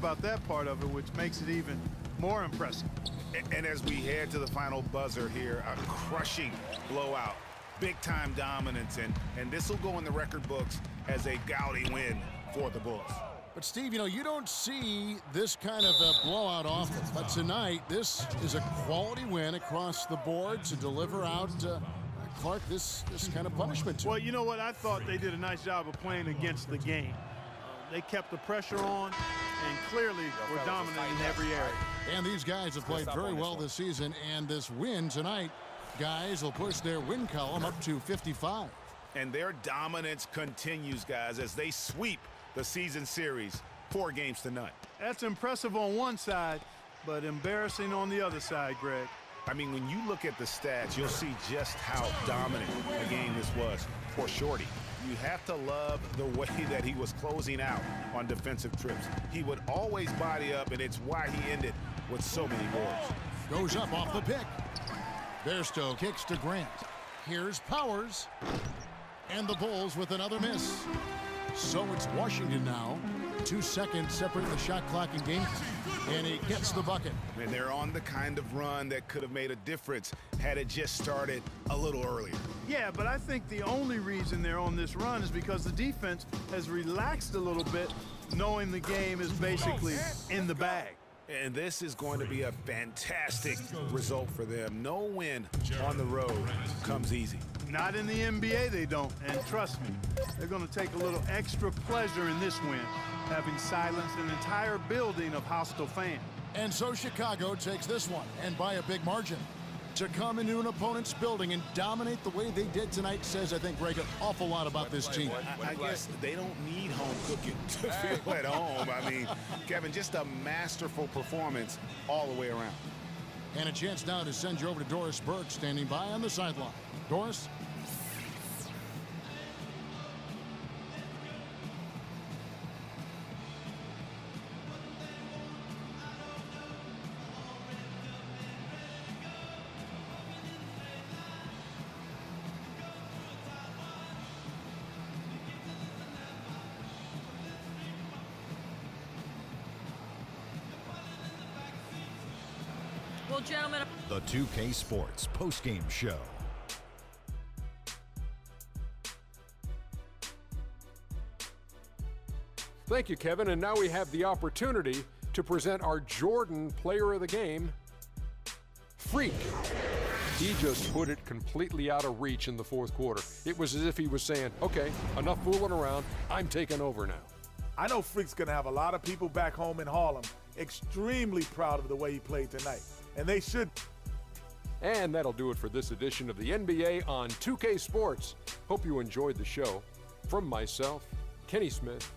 about that part of it, which makes it even more impressive. And as we head to the final buzzer here, a crushing blowout, big-time dominance, and this will go in the record books as a gaudy win for the Bulls. But, Steve, you know, you don't see this kind of a blowout often. But tonight, this is a quality win across the board to deliver out, Clark, this kind of punishment. Well, you know what? I thought they did a nice job of playing against the game. They kept the pressure on and clearly were dominant in every area. And these guys have played very well this season, and this win tonight, guys, will push their win column up to 55. And their dominance continues, guys, as they sweep the season series 4-0. That's impressive on one side, but embarrassing on the other side, Greg. I mean, when you look at the stats, you'll see just how dominant a game this was for Shorty. You have to love the way that he was closing out on defensive trips. He would always body up, and it's why he ended with so many boards. Goes up off the pick. Bairstow kicks to Grant. Here's Powers. And the Bulls with another miss. So it's Washington now. 2 seconds separate the shot clock and game time. And he gets the bucket. And they're on the kind of run that could have made a difference had it just started a little earlier. Yeah, but I think the only reason they're on this run is because the defense has relaxed a little bit, knowing the game is basically in the bag. And this is going to be a fantastic result for them. No win on the road comes easy. Not in the NBA, they don't. And trust me, they're going to take a little extra pleasure in this win, having silenced an entire building of hostile fans. And so Chicago takes this one, and by a big margin. To come into an opponent's building and dominate the way they did tonight says, I think, Greg, an awful lot about this team. I guess they don't need home cooking to feel at home. I mean, Kevin, just a masterful performance all the way around. And a chance now to send you over to Doris Burke, standing by on the sideline. Doris? Well, gentlemen, the 2K Sports postgame show. Thank you, Kevin. And now we have the opportunity to present our Jordan Player of the Game, Freak. He just put it completely out of reach in the fourth quarter. It was as if he was saying, okay, enough fooling around. I'm taking over now. I know Freak's going to have a lot of people back home in Harlem extremely proud of the way he played tonight. And they should. And that'll do it for this edition of the NBA on 2K Sports. Hope you enjoyed the show. From myself, Kenny Smith,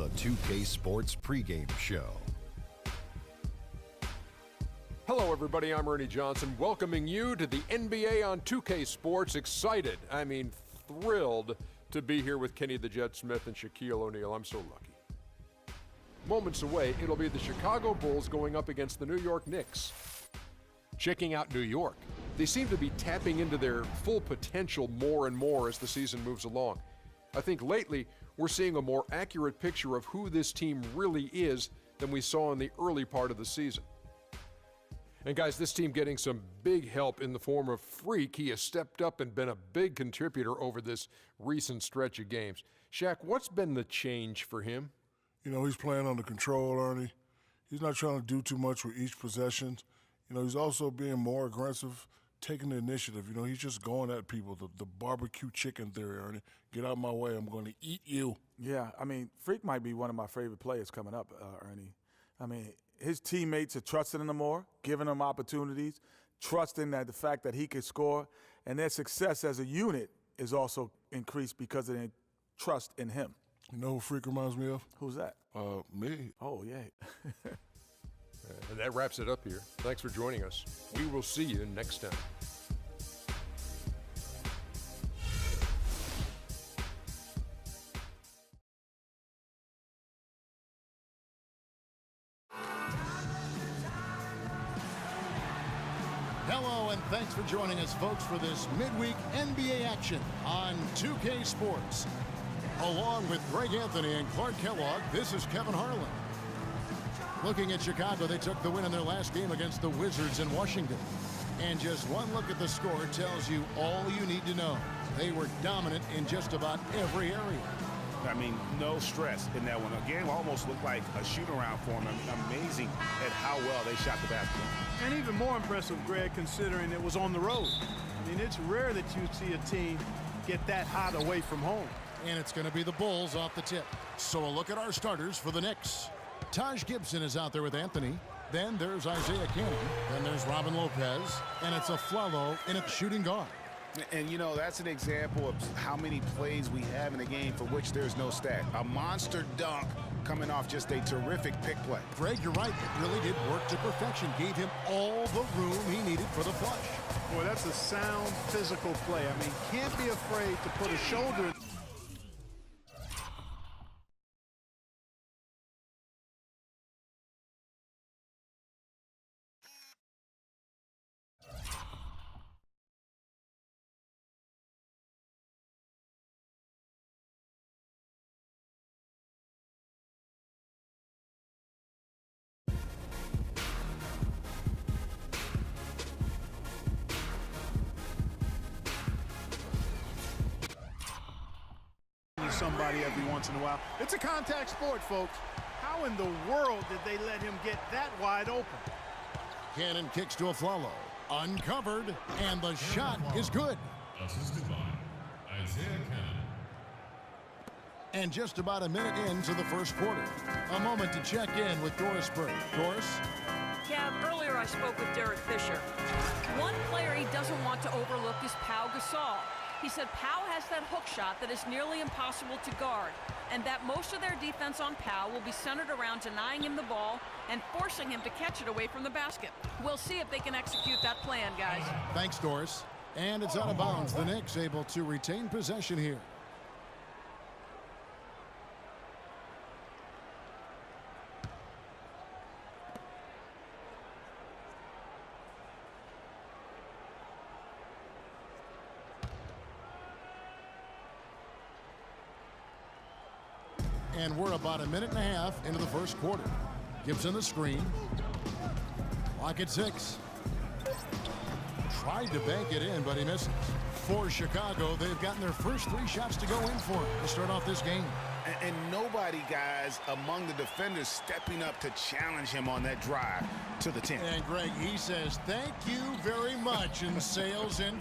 the 2K Sports pregame show. Hello, everybody. I'm Ernie Johnson, welcoming you to the NBA on 2K Sports. Excited, thrilled to be here with Kenny the Jet Smith and Shaquille O'Neal. I'm so lucky. Moments away, it'll be the Chicago Bulls going up against the New York Knicks. Checking out New York, they seem to be tapping into their full potential more and more as the season moves along. I think lately we're seeing a more accurate picture of who this team really is than we saw in the early part of the season. And guys, this team getting some big help in the form of Freak. He has stepped up and been a big contributor over this recent stretch of games. Shaq, what's been the change for him? You know, he's playing under control, Ernie. He's not trying to do too much with each possession. You know, he's also being more aggressive, taking the initiative. You know, he's just going at people. The barbecue chicken theory, Ernie. Get out of my way. I'm going to eat you. Yeah, Freak might be one of my favorite players coming up, Ernie. His teammates are trusting him more, giving him opportunities, trusting that the fact that he can score, and their success as a unit is also increased because of their trust in him. You know who Freak reminds me of? Who's that? Me. Oh, yeah. And that wraps it up here. Thanks for joining us. We will see you next time. Hello, and thanks for joining us, folks, for this midweek NBA action on 2K Sports. Along with Greg Anthony and Clark Kellogg, this is Kevin Harlan. Looking at Chicago, they took the win in their last game against the Wizards in Washington. And just one look at the score tells you all you need to know. They were dominant in just about every area. No stress in that one. Again, almost looked like a shoot-around for them. Amazing at how well they shot the basketball. And even more impressive, Greg, considering it was on the road. It's rare that you see a team get that hot away from home. And it's going to be the Bulls off the tip. So a look at our starters for the Knicks. Taj Gibson is out there with Anthony. Then there's Isaiah Cannon. Then there's Robin Lopez. And it's Afflalo in a shooting guard. And, that's an example of how many plays we have in a game for which there's no stat. A monster dunk coming off just a terrific pick play. Greg, you're right. It really did work to perfection. Gave him all the room he needed for the flush. Boy, that's a sound physical play. Can't be afraid to put a shoulder. Somebody every once in a while. It's a contact sport, folks. How in the world did they let him get that wide open? Cannon kicks to Afflalo. Uncovered, and the shot is good. Assisted by Isaiah Cannon. And just about a minute into the first quarter. A moment to check in with Doris Burke. Doris? Kev, earlier I spoke with Derek Fisher. One player he doesn't want to overlook is Pau Gasol. He said Pau has that hook shot that is nearly impossible to guard, and that most of their defense on Pau will be centered around denying him the ball and forcing him to catch it away from the basket. We'll see if they can execute that plan, guys. Thanks, Doris. And it's out of bounds. The Knicks able to retain possession here. And we're about a minute and a half into the first quarter. Gibson the screen. Clock at 6. Tried to bank it in, but he misses. For Chicago, they've gotten their first 3 shots to go in for it to start off this game. And nobody, guys, among the defenders stepping up to challenge him on that drive to the 10. And Greg, he says, thank you very much, and sails in.